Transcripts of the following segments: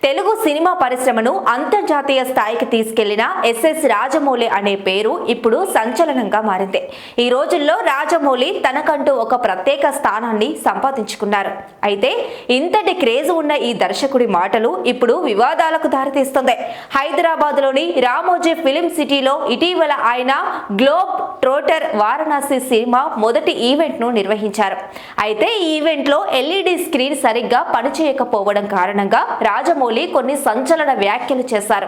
Telugu cinema పరిశ్రమను అంతర్జాతీయ స్థాయికి తీసుకెళ్లిన ఎస్ఎస్ రాజమౌళి అనే పేరు ఇప్పుడు సంచలనంగా మారింది. ఈ రోజుల్లో రాజమౌళి తనకంటూ ఒక ప్రత్యేక స్థానాన్ని సంపాదించుకున్నారు. అయితే ఇంతటి క్రేజ్ ఉన్న ఈ దర్శకుడి మాటలు ఇప్పుడు వివాదాలకు దారితీస్తుంది. హైదరాబాద్ లోని రామోజీ ఫిలిం సిటీలో ఇటీవల ఆయన గ్లోబ్ ట్రోటర్ వారణాసి సినిమా మొదటి ఈవెంట్ ను నిర్వహించారు. అయితే ఈ ఈవెంట్ లో ఎల్ఈడి స్క్రీన్ సరిగ్గా పనిచేయకపోవడం కారణంగా రాజమౌళి కొన్ని సంచలన వ్యాఖ్యలు చేశారు.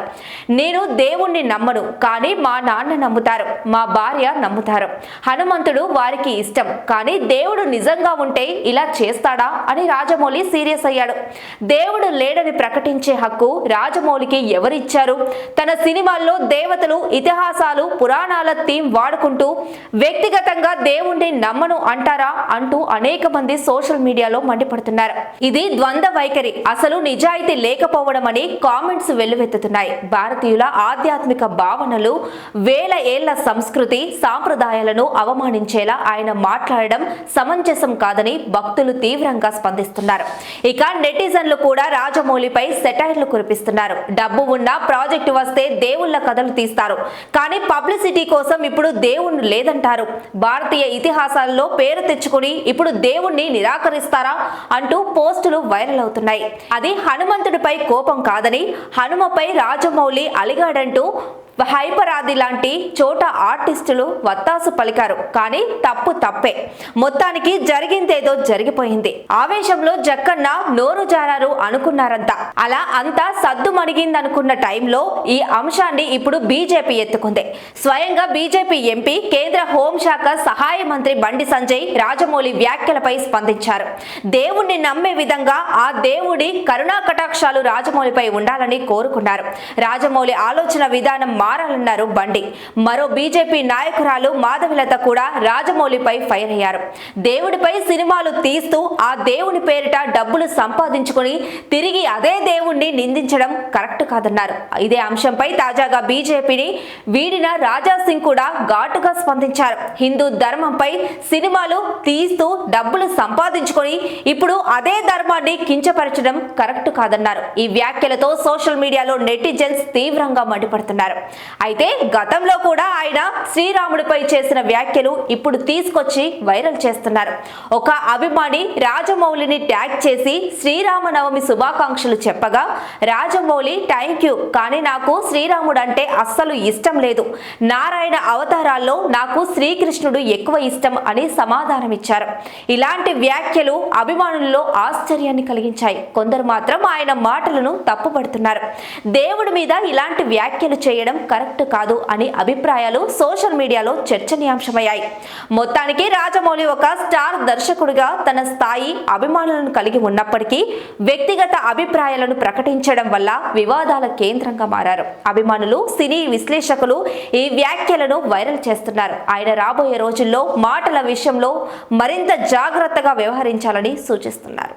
నేను దేవుణ్ణి నమ్మను, కానీ మా నాన్న నమ్ముతారు, మా భార్య నమ్ముతారు. హనుమంతుడు వారికి ఇష్టం, కానీ దేవుడు నిజంగా ఉంటే ఇలా చేస్తాడా అని రాజమౌళి సీరియస్ అయ్యాడు. దేవుడు లేడని ప్రకటించే హక్కు రాజమౌళికి ఎవరిచ్చారు? తన సినిమాల్లో దేవతలు, ఇతిహాసాలు, పురాణాల థీమ్ వాడుకుంటూ వ్యక్తిగతంగా దేవుణ్ణి నమ్మను అంటారా అంటూ అనేక మంది సోషల్ మీడియాలో మండిపడుతున్నారు. ఇది ద్వంద్వ వైఖరి, అసలు నిజాయితీ లేకపోవడం అని కామెంట్స్ వెల్లువెత్తుతున్నాయి. భారతీయుల ఆధ్యాత్మిక భావనలు, వేల ఏళ్ల సంస్కృతి సాంప్రదాయాలను అవమానించేలా ఆయన మాట్లాడడం సమంజసం కాదని భక్తులు తీవ్రంగా స్పందిస్తున్నారు. ఇక నెటిజన్లు కూడా రాజమౌళిపై సెటైర్లు కురిపిస్తున్నారు. డబ్బు ఉన్న ప్రాజెక్టు వస్తే దేవుళ్ల కథలు తీస్తారు, కానీ పబ్లిసిటీ కోసం ఇప్పుడు దేవుణ్ణి లేదంటారు. భారతీయ ఇతిహాసాల్లో పేరు తెచ్చుకుని ఇప్పుడు దేవుణ్ణి నిరాకరిస్తారా అంటూ పోస్టులు వైరల్ అవుతున్నాయి. అది హనుమంతుడిపై కోపం కాదని హనుమపై రాజమౌళి అలిగాడంటూ హైపరాది లాంటి చోట ఆర్టిస్టులు వత్తాసు పలికారు. కానీ తప్పు తప్పే, మొత్తానికి జరిగిందేదో జరిగిపోయింది. ఆవేశంలో జక్కన్న నోరు జారారు అనుకున్నారంతా. అలా అంతా సద్దు మణిగిందనుకున్న టైంలో ఈ అంశాన్ని ఇప్పుడు బీజేపీ ఎత్తుకుంది. స్వయంగా బీజేపీ ఎంపీ, కేంద్ర హోంశాఖ సహాయ మంత్రి బండి సంజయ్ రాజమౌళి వ్యాఖ్యలపై స్పందించారు. దేవుణ్ణి నమ్మే విధంగా ఆ దేవుడి కరుణా కటాక్షాలు రాజమౌళిపై ఉండాలని కోరుకున్నారు. రాజమౌళి ఆలోచన విధానం మారాలన్నారు బండి. మరో బీజేపీ నాయకురాలు మాధవిలత కూడా రాజమౌళిపై ఫైర్ అయ్యారు. దేవుడిపై సినిమాలు తీస్తూ ఆ దేవుని పేరిట డబ్బులు సంపాదించుకుని తిరిగి అదే దేవుణ్ణి నిందించడం కరెక్ట్ కాదన్నారు. ఇదే అంశంపై తాజాగా బీజేపీని వీడిన రాజా సింగ్ కూడా ఘాటుగా స్పందించారు. హిందూ ధర్మంపై సినిమాలు తీస్తూ డబ్బులు సంపాదించుకొని ఇప్పుడు అదే ధర్మాన్ని కించపరచడం కరెక్ట్ కాదన్నారు. ఈ వ్యాఖ్యలతో సోషల్ మీడియాలో నెటిజన్స్ తీవ్రంగా మండిపడుతున్నారు. అయితే గతంలో కూడా ఆయన శ్రీరాముడిపై చేసిన వ్యాఖ్యలు ఇప్పుడు తీసుకొచ్చి వైరల్ చేస్తున్నారు. ఒక అభిమాని రాజమౌళిని ట్యాగ్ చేసి శ్రీరామనవమి శుభాకాంక్షలు చెప్పగా రాజమౌళి థ్యాంక్ యూ, కానీ నాకు శ్రీరాముడు అంటే అస్సలు ఇష్టం లేదు. నారాయణ అవతారాల్లో నాకు శ్రీకృష్ణుడు ఎక్కువ ఇష్టం అని సమాధానమిచ్చారు. ఇలాంటి వ్యాఖ్యలు అభిమానుల్లో ఆశ్చర్యాన్ని కలిగించాయి. కొందరు మాత్రం ఆయన మాటలను తప్పుపడుతున్నారు. దేవుడి మీద ఇలాంటి వ్యాఖ్యలు చేయడం కరెక్ట్ కాదు అని అభిప్రాయాలు సోషల్ మీడియాలో చర్చనీయాంశమయ్యాయి. మొత్తానికి రాజమౌళి ఒక స్టార్ దర్శకుడిగా తన స్థాయి, అభిమానులను కలిగి ఉన్నప్పటికీ వ్యక్తిగత అభిప్రాయాలను ప్రకటించడం వల్ల వివాదాల కేంద్రంగా మారారు. అభిమానులు, సినీ విశ్లేషకులు ఈ వ్యాఖ్యలను వైరల్ చేస్తున్నారు. ఆయన రాబోయే రోజుల్లో మాటల విషయంలో మరింత జాగ్రత్తగా వ్యవహరించాలని సూచిస్తున్నారు.